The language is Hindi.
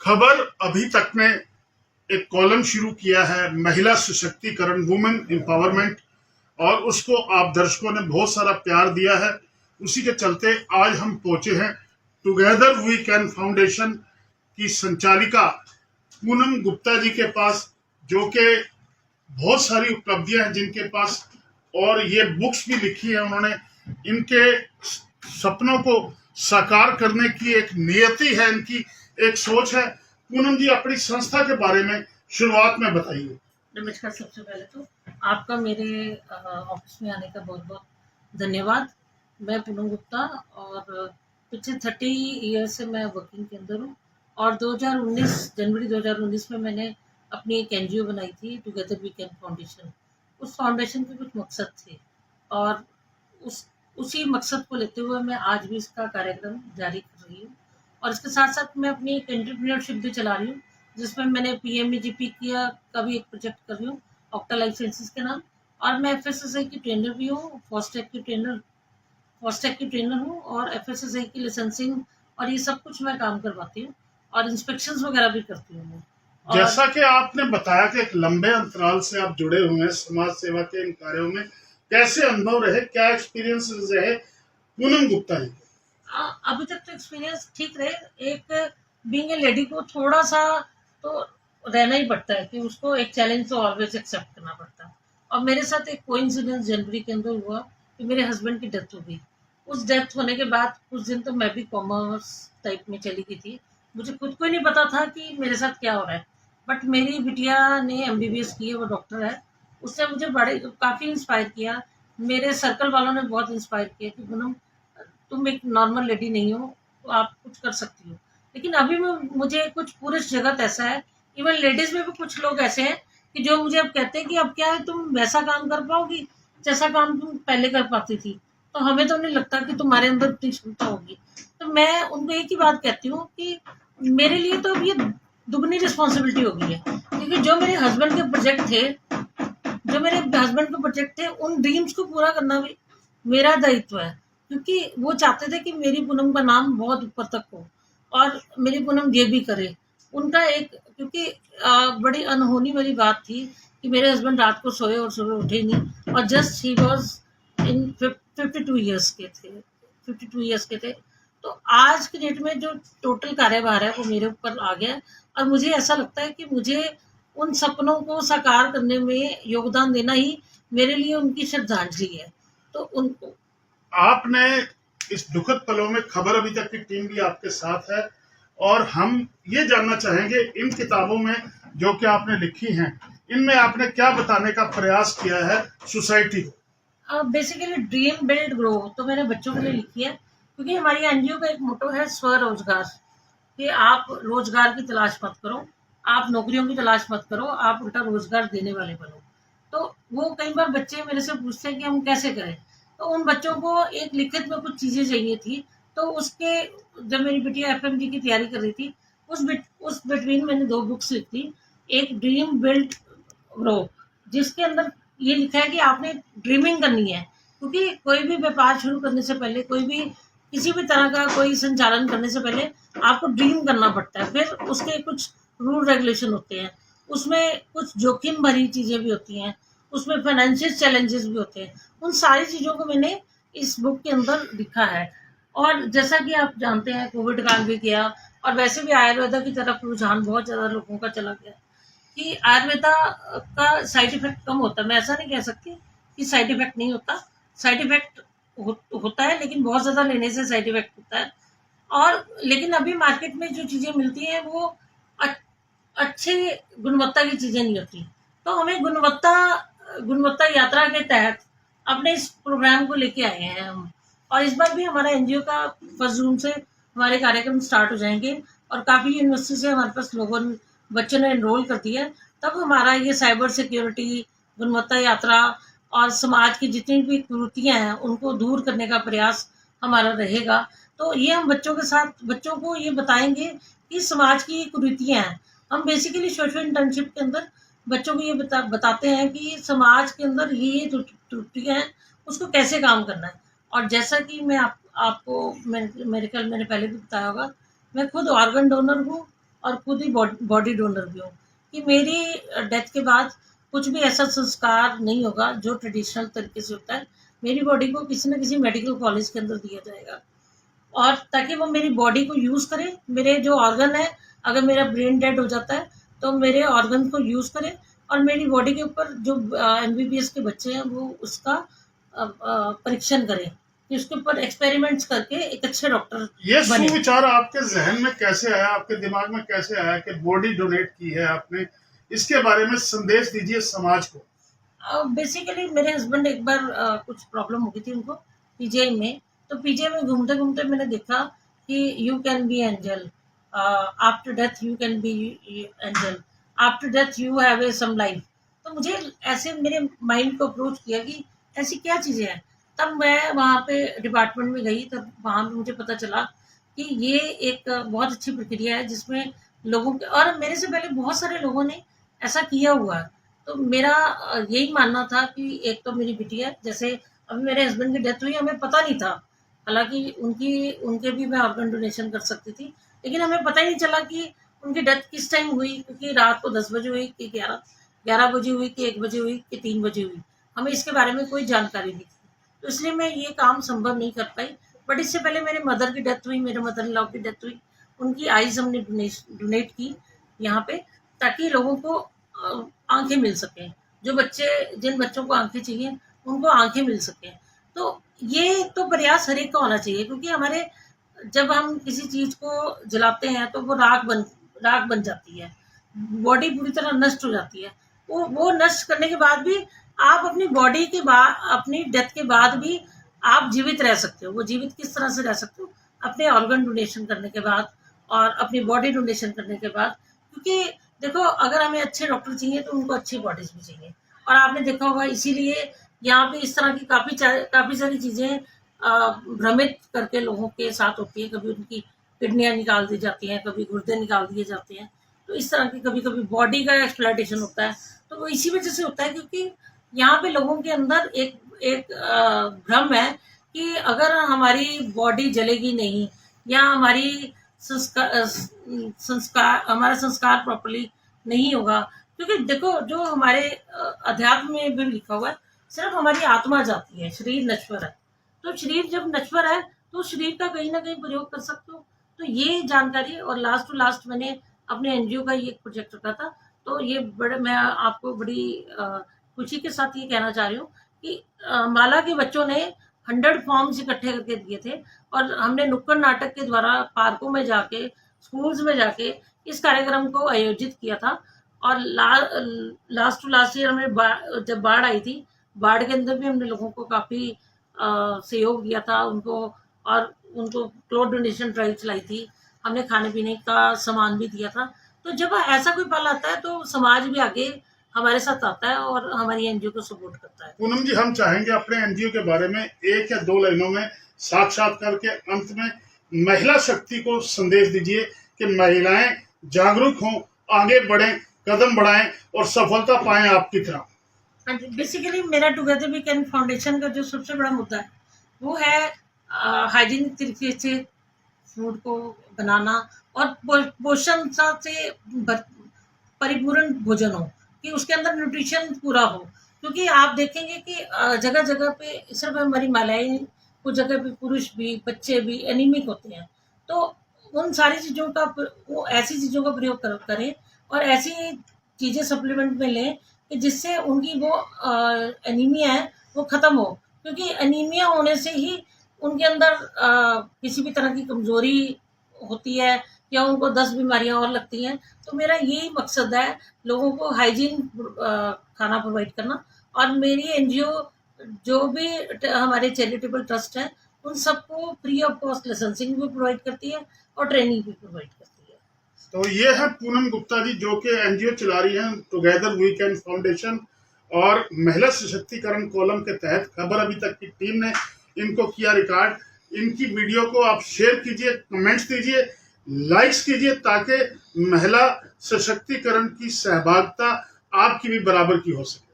खबर अभी तक ने एक कॉलम शुरू किया है, महिला सशक्तिकरण, वुमेन एम्पावरमेंट, और उसको आप दर्शकों ने बहुत सारा प्यार दिया है। उसी के चलते आज हम पहुंचे हैं टुगेदर वी कैन फाउंडेशन की संचालिका पूनम गुप्ता जी के पास, जो कि बहुत सारी उपलब्धियां हैं जिनके पास, और ये बुक्स भी लिखी है उन्होंने। इनके सपनों को साकार करने की एक नियति है, इनकी एक सोच है। पूनम जी, अपनी संस्था के बारे में शुरुआत में बताइए। नमस्कार। सबसे पहले तो आपका मेरे ऑफिस में आने का बहुत बहुत धन्यवाद। मैं पूनम गुप्ता और पिछले 30 ईयर से मैं वर्किंग के अंदर हूँ। और 2019 जनवरी 2019 में मैंने अपनी एक एनजीओ बनाई थी, टुगेदर वी कैन फाउंडेशन। उस फाउंडेशन के कुछ मकसद थे और उसी मकसद को लेते हुए मैं आज भी इसका कार्यक्रम जारी कर रही हूँ। और इसके साथ साथ मैं अपनी एक एंटरप्रेन्योरशिप भी चला रही हूँ, जिसमें मैंने पीएमईजीपी किया का भी एक प्रोजेक्ट कर रही हूँ, ऑक्टा लाइफ साइंसेज के नाम। और मैं एफएसएसआई की ट्रेनर भी हूँ, फास्टैग की ट्रेनर हूँ, और एफएसएसआई की लाइसेंसिंग और ये सब कुछ मैं काम करवाती हूँ, और इंस्पेक्शंस वगैरह भी करती हूँ मैं। जैसा कि आपने बताया कि एक लंबे अंतराल से आप जुड़े हुए हैं समाज सेवा के इन कार्यों में, कैसे अनुभव रहे, क्या एक्सपीरियंस रहे पूनम गुप्ता जी? अभी तक तो एक्सपीरियंस ठीक रहे। एक बीइंग ए लेडी को थोड़ा सा तो रहना ही पड़ता है कि उसको एक चैलेंज तो ऑलवेज एक्सेप्ट करना पड़ता है। और मेरे साथ एक कोइंसिडेंस जनवरी के अंदर हुआ कि मेरे हस्बैंड की डेथ हो गई। उस डेथ होने के बाद कुछ दिन तो मैं भी कॉमर्स टाइप में चली गई थी। मुझे खुद को ही नहीं पता था कि मेरे साथ क्या हो रहा है। बट मेरी बिटिया ने एमबीबीएस की है, वो डॉक्टर है। उसने मुझे बड़े काफ़ी इंस्पायर किया। मेरे सर्कल वालों ने बहुत इंस्पायर किया कि पूनम, तुम एक नॉर्मल लेडी नहीं हो, तो आप कुछ कर सकती हो। लेकिन अभी मुझे कुछ पुरुष जगत ऐसा है, इवन लेडीज में भी कुछ लोग ऐसे हैं कि जो मुझे अब कहते हैं कि अब क्या है, तुम वैसा काम कर पाओगी जैसा काम तुम पहले कर पाती थी। तो हमें तो नहीं लगता कि तुम्हारे अंदर इतनी क्षमता होगी। तो मैं उनको एक ही बात कहती हूँ कि मेरे लिए तो अब ये दुगनी रिस्पॉन्सिबिलिटी हो गई है, क्योंकि जो मेरे हस्बैंड के प्रोजेक्ट थे, उन ड्रीम्स को पूरा करना भी मेरा दायित्व है। क्योंकि वो चाहते थे कि मेरी पूनम का नाम बहुत ऊपर तक हो और मेरी पूनम ये भी करे। उनका एक, क्योंकि बड़ी अनहोनी वाली बात थी कि मेरे हस्बैंड रात को सोए और सुबह उठे नहीं, और just he was in 52 years के थे 52 ईयर्स के थे। तो आज की डेट में जो टोटल कार्यभार है वो मेरे ऊपर आ गया है। और मुझे ऐसा लगता है कि मुझे उन सपनों को साकार करने में योगदान देना ही मेरे लिए उनकी श्रद्धांजलि है। तो उनको आपने इस दुखद पलों में, खबर अभी तक की टीम भी आपके साथ है, और हम ये जानना चाहेंगे इन किताबों में जो कि आपने लिखी हैं, इनमें आपने क्या बताने का प्रयास किया है सोसाइटी को? बेसिकली ड्रीम बिल्ड ग्रो तो मैंने बच्चों के लिए लिखी है, क्योंकि हमारी एनजीओ का एक मोटो है स्वरोजगार, कि आप रोजगार की तलाश मत करो, आप नौकरियों की तलाश मत करो, आप उल्टा रोजगार देने वाले बनो। तो वो कई बार बच्चे मेरे से पूछते हैं कि हम कैसे करें। तो उन बच्चों को एक लिखित में कुछ चीज़ें चाहिए थी। तो उसके, जब मेरी बिटिया एफएमजी की तैयारी कर रही थी, उस बिटवीन मैंने 2 बुक्स लिख दी। एक ड्रीम बिल्ड ग्रो, जिसके अंदर ये लिखा है कि आपने ड्रीमिंग करनी है, क्योंकि कोई भी व्यापार शुरू करने से पहले, कोई भी किसी भी तरह का कोई संचालन करने से पहले आपको ड्रीम करना पड़ता है। फिर उसके कुछ रूल रेगुलेशन होते हैं, उसमें कुछ जोखिम भरी चीज़ें भी होती हैं, उसमें फाइनेंशियल चैलेंजेस भी होते हैं। उन सारी चीज़ों को मैंने इस बुक के अंदर लिखा है। और जैसा कि आप जानते हैं, कोविड काल भी गया, और वैसे भी आयुर्वेदा की तरफ रुझान बहुत ज़्यादा लोगों का चला गया कि आयुर्वेदा का साइड इफेक्ट कम होता है। मैं ऐसा नहीं कह सकती कि साइड इफेक्ट नहीं होता, साइड इफेक्ट होता है, लेकिन बहुत ज़्यादा लेने से साइड इफेक्ट होता है। और लेकिन अभी मार्केट में जो चीज़ें मिलती हैं वो अच्छी गुणवत्ता की चीज़ें नहीं होती। तो हमें गुणवत्ता यात्रा के तहत अपने इस प्रोग्राम को लेके आए हैं हम। और इस बार भी हमारा एनजीओ का 1 जून से हमारे कार्यक्रम स्टार्ट हो जाएंगे, और काफ़ी यूनिवर्सिटी से हमारे पास बच्चों ने एनरोल कर दिया है। तब हमारा ये साइबर सिक्योरिटी, गुणवत्ता यात्रा और समाज की जितनी भी कुरीतियाँ हैं उनको दूर करने का प्रयास हमारा रहेगा। तो ये हम बच्चों को ये बताएंगे कि समाज की कुरीतियाँ हैं। हम बेसिकली सोशल इंटर्नशिप के अंदर बच्चों को ये बताते हैं कि समाज के अंदर ये त्रुटियाँ हैं, उसको कैसे काम करना है। और जैसा कि मैं आपको मेरे ख्याल मैंने पहले भी बताया होगा, मैं खुद ऑर्गन डोनर हूँ, और खुद ही बॉडी डोनर भी हूँ कि मेरी डेथ के बाद कुछ भी ऐसा संस्कार नहीं होगा जो ट्रेडिशनल तरीके से होता है। मेरी बॉडी को किसी न किसी मेडिकल कॉलेज के अंदर दिया जाएगा और ताकि वो मेरी बॉडी को यूज़ करे, मेरे जो ऑर्गन है, अगर मेरा ब्रेन डेड हो जाता है तो मेरे ऑर्गन को यूज़ करे और मेरी बॉडी के ऊपर जो एमबीबीएस के बच्चे हैं वो उसका परीक्षण करें कि उसके ऊपर एक्सपेरिमेंट्स करके एक अच्छे डॉक्टर ये बने। सुविचार आपके जहन में कैसे आया, आपके दिमाग में कैसे आया कि बॉडी डोनेट की है आपने? इसके बारे में संदेश दीजिए समाज को। बेसिकली मेरे हस्बैंड एक बार कुछ प्रॉब्लम हो गई थी उनको पीजीआई में, तो पीजीआई में घूमते घूमते मैंने देखा कि you can be angel, after death you can be angel, after death you have a some life. तो मुझे ऐसे मेरे माइंड को अप्रोच किया कि ऐसी क्या चीज़ें हैं। तब मैं वहाँ पे डिपार्टमेंट में गई, तब वहाँ पे मुझे पता चला कि ये एक बहुत अच्छी प्रक्रिया है जिसमें लोगों के, और मेरे से पहले बहुत सारे लोगों ने ऐसा किया हुआ है। तो मेरा यही मानना था कि एक तो मेरी बिटिया, जैसे अभी मेरे हस्बैंड की डेथ हुई, हमें पता नहीं था, हालांकि उनके भी मैं ऑर्गन डोनेशन कर सकती थी, लेकिन हमें पता ही नहीं चला कि उनकी डेथ किस टाइम हुई, क्योंकि रात को 10 बजे हुई कि 11 बजे हुई कि 1 बजे हुई कि 3 बजे हुई, हमें इसके बारे में कोई जानकारी नहीं थी। तो इसलिए मैं ये काम संभव नहीं कर पाई। बट इससे पहले मेरे मदर की डेथ हुई, मेरे मदर इन लॉ की डेथ हुई, उनकी आइज़ हमने डोनेट की यहाँ पे, ताकि लोगों को आंखें मिल सकें, जिन बच्चों को आंखें चाहिए उनको आंखें मिल सकें। तो ये तो प्रयास हर एक का होना चाहिए, क्योंकि जब हम किसी चीज़ को जलाते हैं तो वो राख बन जाती है, बॉडी पूरी तरह नष्ट हो जाती है। वो नष्ट करने के बाद भी आप अपनी बॉडी के बाद, अपनी डेथ के बाद भी आप जीवित रह सकते हो। वो जीवित किस तरह से रह सकते हो? अपने ऑर्गन डोनेशन करने के बाद और अपनी बॉडी डोनेशन करने के बाद। क्योंकि देखो, अगर हमें अच्छे डॉक्टर चाहिए तो उनको अच्छी बॉडीज भी चाहिए, और आपने देखा होगा इसीलिए यहाँ पे इस तरह की काफ़ी सारी चीज़ें भ्रमित करके लोगों के साथ होती है। कभी उनकी किडनियाँ निकाल दी जाती हैं, कभी गुर्दे निकाल दिए जाते हैं। तो इस तरह की कभी बॉडी का एक्सप्लॉयटेशन होता है। तो वो इसी वजह से होता है, क्योंकि यहाँ पे लोगों के अंदर एक भ्रम है कि अगर हमारी बॉडी जलेगी नहीं या हमारा संस्कार प्रॉपर्ली नहीं होगा, क्योंकि देखो जो हमारे अध्यात्म में भी लिखा हुआ है, सिर्फ हमारी आत्मा जाती है, शरीर नश्वर है। तो शरीर जब नश्वर है तो शरीर का कहीं ना कहीं प्रयोग कर सकते हो। तो ये जानकारी, और लास्ट टू लास्ट मैंने अपने एनजीओ का ये एक प्रोजेक्ट रखा था। तो ये मैं आपको बड़ी खुशी के साथ ये कहना चाह रही हूँ कि माला के बच्चों ने 100 फॉर्म्स इकट्ठे करके दिए थे, और हमने नुक्कड़ नाटक के द्वारा पार्कों में जाके, स्कूल्स में जाके इस कार्यक्रम को आयोजित किया था। और लास्ट टू लास्ट ईयर हमने जब बाढ़ आई थी, बाढ़ के अंदर भी हमने लोगों को काफ़ी सहयोग दिया था उनको क्लोथ डोनेशन ड्राइव चलाई थी, हमने खाने पीने का सामान भी दिया था। तो जब ऐसा कोई पल आता है तो समाज भी आगे हमारे साथ आता है और हमारी एनजीओ को सपोर्ट करता है। पूनम जी, हम चाहेंगे अपने एनजीओ के बारे में 1 या 2 लाइनों में साक्षात्कार के अंत में महिला शक्ति को संदेश दीजिए कि महिलाएं जागरूक हों, आगे बढ़ें, कदम बढ़ाएं और सफलता पाएं आपकी तरह। बेसिकली मेरा टुगेदर वी कैन फाउंडेशन का जो सबसे बड़ा मुद्दा है वो है हाइजीनिक तरीके से फूड को बनाना और पोषण से परिपूर्ण भोजन हो, कि उसके अंदर न्यूट्रिशन पूरा हो। क्योंकि आप देखेंगे कि जगह जगह पे सिर्फ हमारी महिलाएं, कुछ जगह पे पुरुष भी, बच्चे भी एनीमिक होते हैं। तो उन सारी चीज़ों का, वो ऐसी चीज़ों का प्रयोग करें और ऐसी चीज़ें सप्लीमेंट में लें कि जिससे उनकी वो एनीमिया है वो ख़त्म हो। क्योंकि एनीमिया होने से ही उनके अंदर किसी भी तरह की कमज़ोरी होती है या उनको 10 बीमारियां और लगती हैं। तो मेरा यही मकसद है, लोगों को हाइजीन खाना प्रोवाइड करना। और मेरी एनजीओ जो भी हमारे चैरिटेबल ट्रस्ट हैं उन सबको फ्री ऑफ कॉस्ट लाइसेंसिंग भी प्रोवाइड करती है और ट्रेनिंग भी प्रोवाइड करती है। तो ये है पूनम गुप्ता जी, जो कि एनजीओ चला रही हैं टुगेदर वी कैन फाउंडेशन, और महिला सशक्तिकरण कॉलम के तहत खबर अभी तक की टीम ने इनको किया रिकॉर्ड। इनकी वीडियो को आप शेयर कीजिए, कमेंट्स दीजिए, लाइक्स कीजिए, ताकि महिला सशक्तिकरण की सहभागिता आपकी भी बराबर की हो सके।